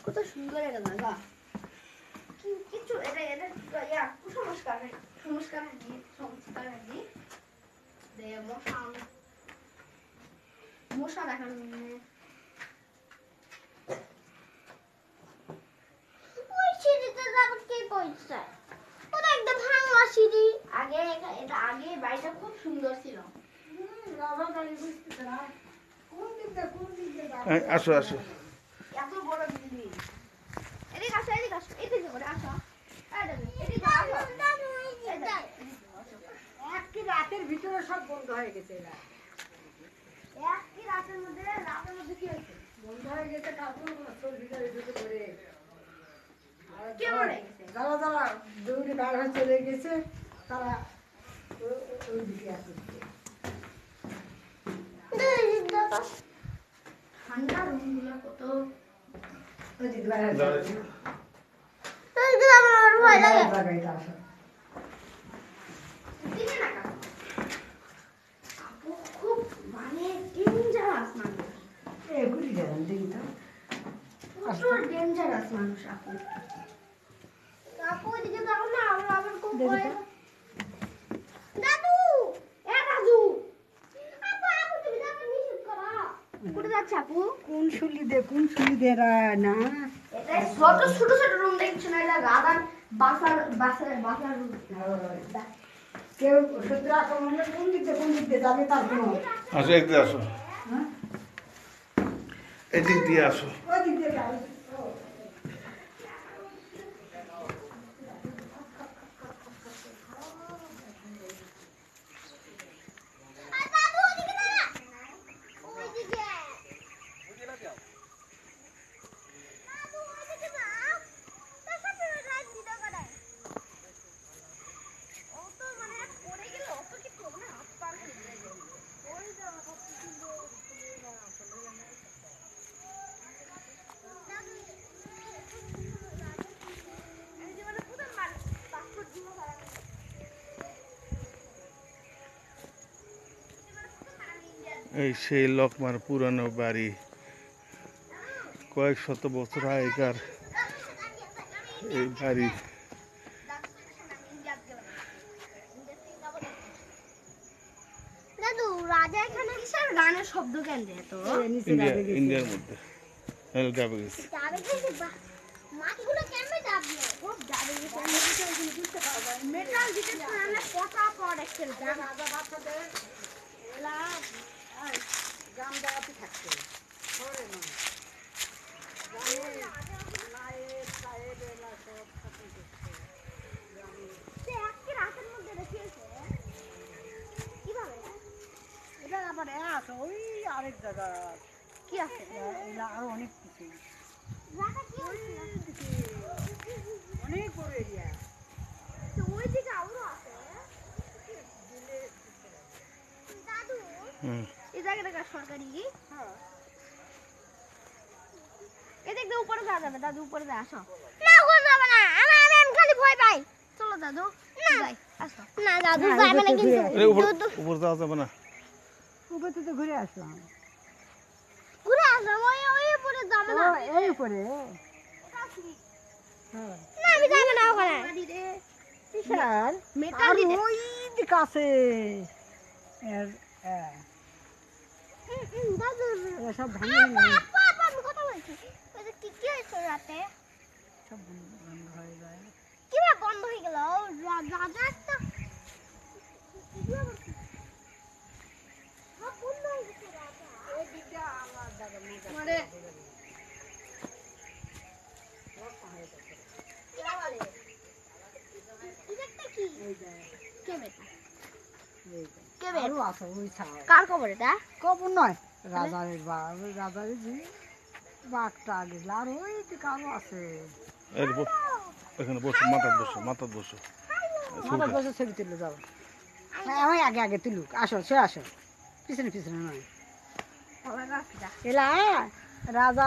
কত সুন্দর এটা জায়গা। কিছু এটা এটা ইয়া সংস্কারের দিক মশা দেখানো ওই সিঁড়িতে যাবো কে কইছে? ওটা একদম ভাঙা সিঁড়ি। আগে এটা আগে বাড়িটা খুব সুন্দর ছিল। আসো আসো। এত বড় বিল্ডিং। এদিকে আসো এদিকে আসো এদিকে করে আসো। এদিকে আসো। একটি রাতের ভিতরে সব বন্ধ হয়ে গেছে। একটি রাতের মধ্যে কি হয়েছে? বন্ধ হয়ে গেছে কাপড় ভিতরে ঢুকে পড়ে কে মরে গেছে? যারা যারা দৌড়ে বার হয়ে চলে গেছে তারা ওই দিকে আসছে। ঠান্ডা রুমগুলো কত ওই দিকে বার হয়ে যাচ্ছে। আমার ভয় লাগে। জায়গাটা আসো। দিনে না কাকু। আপু খুব মানে ডেঞ্জারাস মানুষ। ঘুরে গেলাম দেখি তো। প্রচুর ডেঞ্জারাস মানুষ আপু। আপু এদিকে যাবো না আবার খুব ভয়। দাদু এ দাদু আপু তুমি যাবে নিষেধ করো। কোথায় যাচ্ছে আপু? কোন শুলি দে না এটা ছোট ছোট ছোট রুম দেখছো না? এটা রাধার বাসার রুম। কেউ শত্রু আক্রমণে কোন দিক দিয়ে যাবে তার কোনো আসো এদিকে আসো। হ্যাঁ এদিক দিয়ে আসো। ওই দিক দিয়ে যাবে। দাদু ওদিকে দাঁড়া। ওইদিকে। দাদু ওইদিকে না। তার সাথে রাত দিতে পারে। ও তো মানে পড়ে গেল ও তো কি করবে না হাত পা ভেঙে গেল। ওই যা কত সুন্দর এই সেই লকমার পুরানো বাড়ি, কয়েক শত বছর আগেকার এই বাড়ি। দাদু রাজা এখানে কিসের গানের শব্দ কেন দেয় তো? ইন্ডিয়ার মধ্যে যাবে গেছে। যাবে গেছে মাছগুলো কেমনে যাবে? খুব যাবে গেছে আমি কিছু ওইগুলো বুঝতে পারবো না। মেটাল ডিটেক্টর আমরা কটা প্রোডাক্ট এর দাম রাজা বাচ্চাদের এলা গ্রাম জায়গাতে থাকছে শহরে নয়। নায়েব সাহেব এলা সব থাকতে সে আজকে রাতের মধ্যে দেখিয়েছে কিভাবে? এটা আবার আছে ওই আরেক জায়গা কি আছে? এলা আরো অনেক কিছু রাতে কি হচ্ছে? অনেক বড় এরিয়া। তো ওই দিকে আরো আছে। দাদু এই জায়গাটা সরকারি কি? হ্যাঁ এদিক দিয়ে উপরে যাওয়া যাবে। দাদু উপরে যায় আসো। না উপরে যাবে না। আমি খালি ভয় পাই। চলো দাদু যাই আসো। না দাদু যাবে না কিন্তু। উপর যাওয়া যাবে না। উপরে তো ঘুরে আসলাম। ঘুরে আসো ওই উপরে যাবে না। এই উপরে হ্যাঁ না আমি যাবে না ওখানে। বিশাল মেটাল আর দিতে। ওই দিকে আছে দাদু এরা সব ভাঙে আপা আমি কথা বলছি। ওই যে কি হয়েছে রাতে? সব বন্ধ হয়ে যায়। কিভাবে বন্ধ হয়ে গেল? রাজা একটা সব বন্ধ হয়ে গেছে রাজা। ওই দিকটা আমার দাদা মানে কার খবর এটা? কবর নয় রাজারের রাজারের যে বাঘটা গেছিল আর ওই দিকে আরো আছে। এখানে বসো, মাথার বসো। আমার বছর ছবি তুলে যাও। হ্যাঁ আমি আগে আগে তুলুক আসো সে আসো পিছনে নয় এলা রাজা